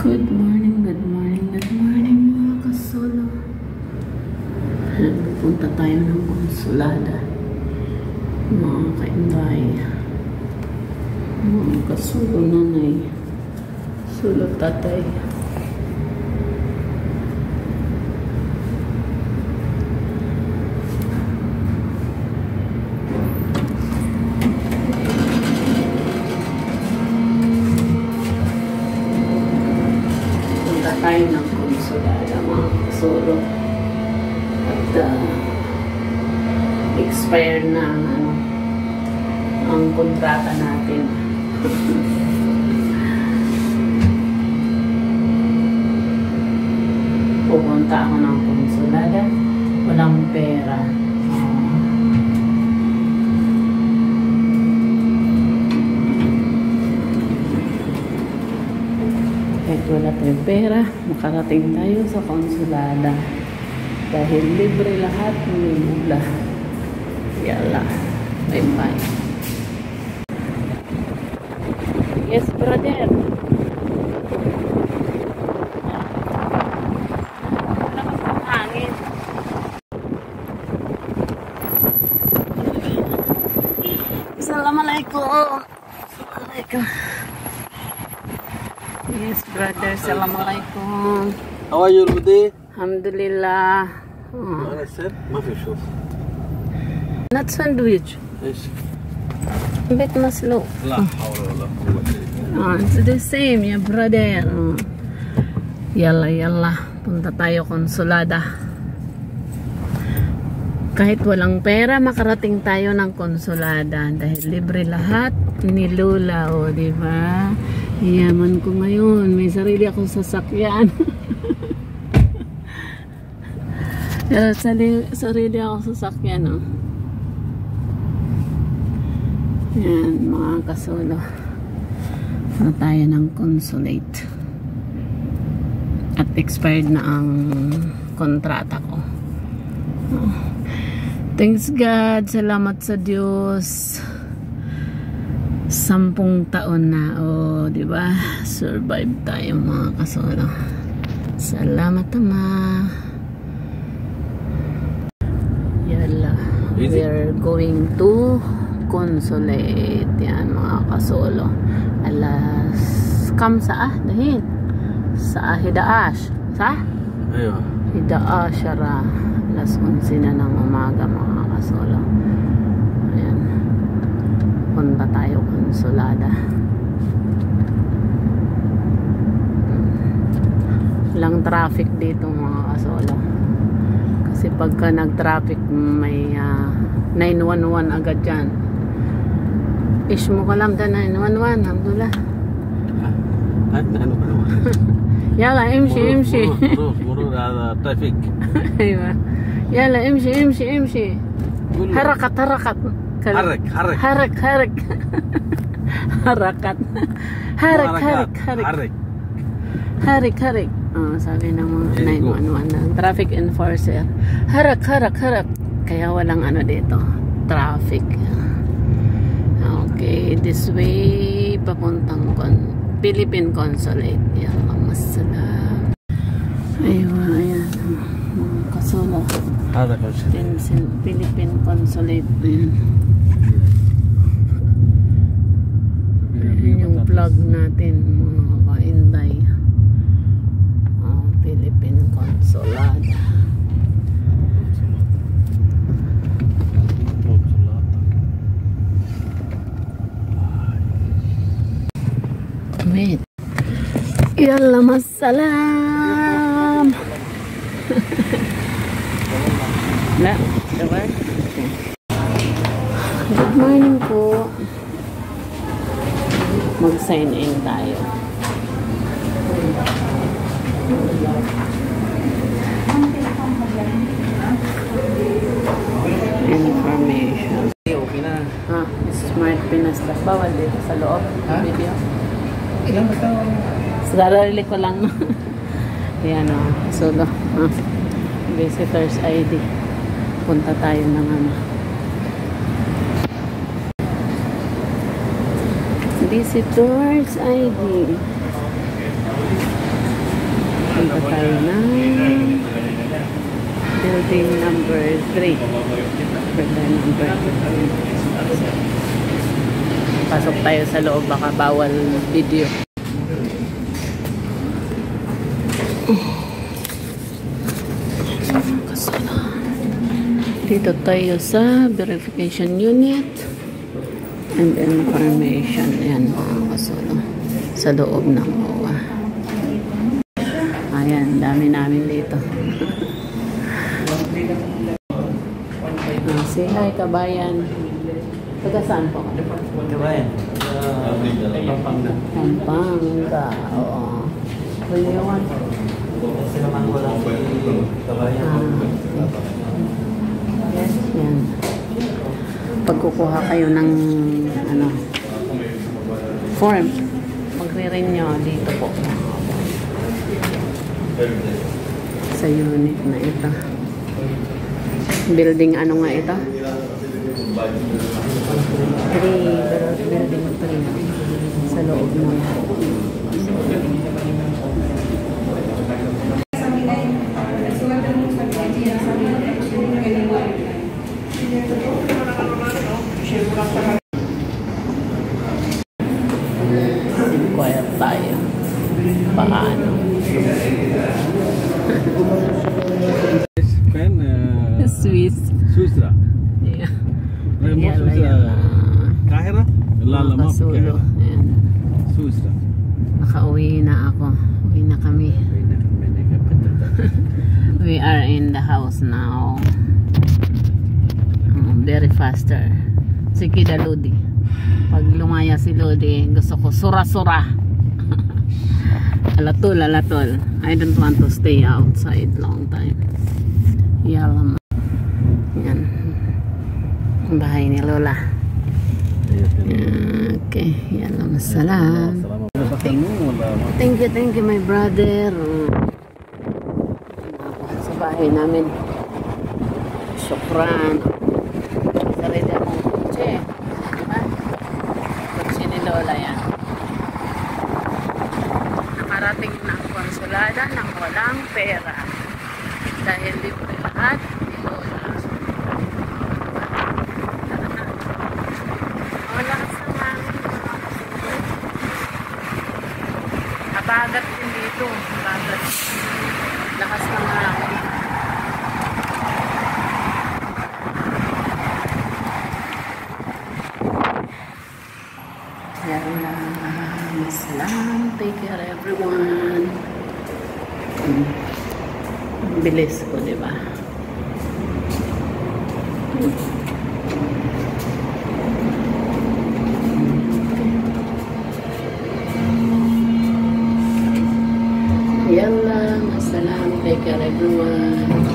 Good morning, good morning, good morning mga kasolo. Punta tayo ng konsulada. Mga kainday. Mga kasolo nanay. Sulo tatay. Tayo ng konsulada mga kasolo at expired na ang kontrata natin. Pupunta ako ng konsulada, walang pera. Kahit wala tayong pera, makarating tayo sa konsulada. Dahil libre lahat ng mula. Yala. Bye-bye. Yes, brother. Lakas ng hangin. Assalamualaikum. Assalamualaikum. Yes, brother. Assalamualaikum. How are you, Rudy? Alhamdulillah. أنا سر ما في شوف. Not sandwich. إيش؟ بيت مسلوق. لا حول ولا قوة إلا بالله. It's the same, ya brother. Yalla. Punta tayo konsulada. Kahit walang pera, makarating tayo ng konsulada. Dahil libre lahat ni Lola, o diba? Yaman ko ngayon. May sarili akong sasakyan. Sarili ako sasakyan, no? Yan, mga kasolo. Na tayo ng consulate. At expired na ang kontrata ko. Thanks God. Salamat sa Diyos. 10 taon na. O, diba? Survive tayo, mga kasolo. Salamat, Ama. We're going to consulate. Yan mga kasolo. Alas kamsa dahil sa Hidaash. Sa? أيوة. Hidaash ra. Alas 11 na ng umaga mga kasolo. Ayan. Punta tayo konsulada. Walang traffic dito mga kasolo. Kasi pagka nag-traffic may 911 agad dyan. Ish mo ka lang da 911. Alhamdulillah. Yala, imshi. مرور هذا ترافيك. ايوه. يلا امشي. حركت. حرك. Sabi ng mga 911 ng traffic enforcer. Harak. Kaya walang ano dito. Traffic. Okay, this way papuntang Philippine Consulate. Yan, masalam. Ayan. Mga kasolo. Philippine Consulate. Ayan. Ayan yung plug natin, mga kainday. Philippine Consulada. Wait. Yalla masalam. La, diba? Good morning po. Mag-sign in tayo. Information. Okay na. Smart Pinastag. Bawal dito sa loob. Video. Ilang ba ito? Sarili ko lang. Ayan o. Solo. Visitors ID. Punta tayo ng Visitors ID. tayo na building number 3. Building number 3. Pasok tayo sa loob, baka bawal video. Dito tayo sa verification unit and information. Ayan mga kasolo, sa loob ng OWA. Ayan, dami namin dito. Say hi, kabayan. Taga saan po? Kabayan. Pampanga. Pampanga. Oo. Kuliwan. Sila man wala kabayan. Yes, yan. Pagkukuha kayo ng ano, form, magre-rin nyo dito po. Sa unit na ito. Building ano nga ito? 3, pero building 3 sa loob ng inquire tayo. Paano? Pen Swiss. Suisra. Yeah. Mo Suisra. Kahira? Lala mo. Kasulo. Ayan. Suisra. Nakauwi na ako. Uwi na kami. We are in the house now. Very faster. Si Kida Lodi. Pag lumaya si Lodi, gusto ko sura-sura. Alatol, alatol. I don't want to stay outside long time. Yalam. Yan. Ang bahay ni Lola. Okay. Yalam. Salam. Thank you my brother. Sa bahay namin. Syukran. Sarili akong kutsi. Diba? Kutsi ni Lola yan. Nakarating na ang konsulada ng walang pera. Dahil libre lahat ni Lola. Wala sa hangin. Nabagat din dito. Nabagat. Lakas ng hangin. Salam. Take care everyone. Bilis ko, diba? Yalla. Salam. Take care everyone.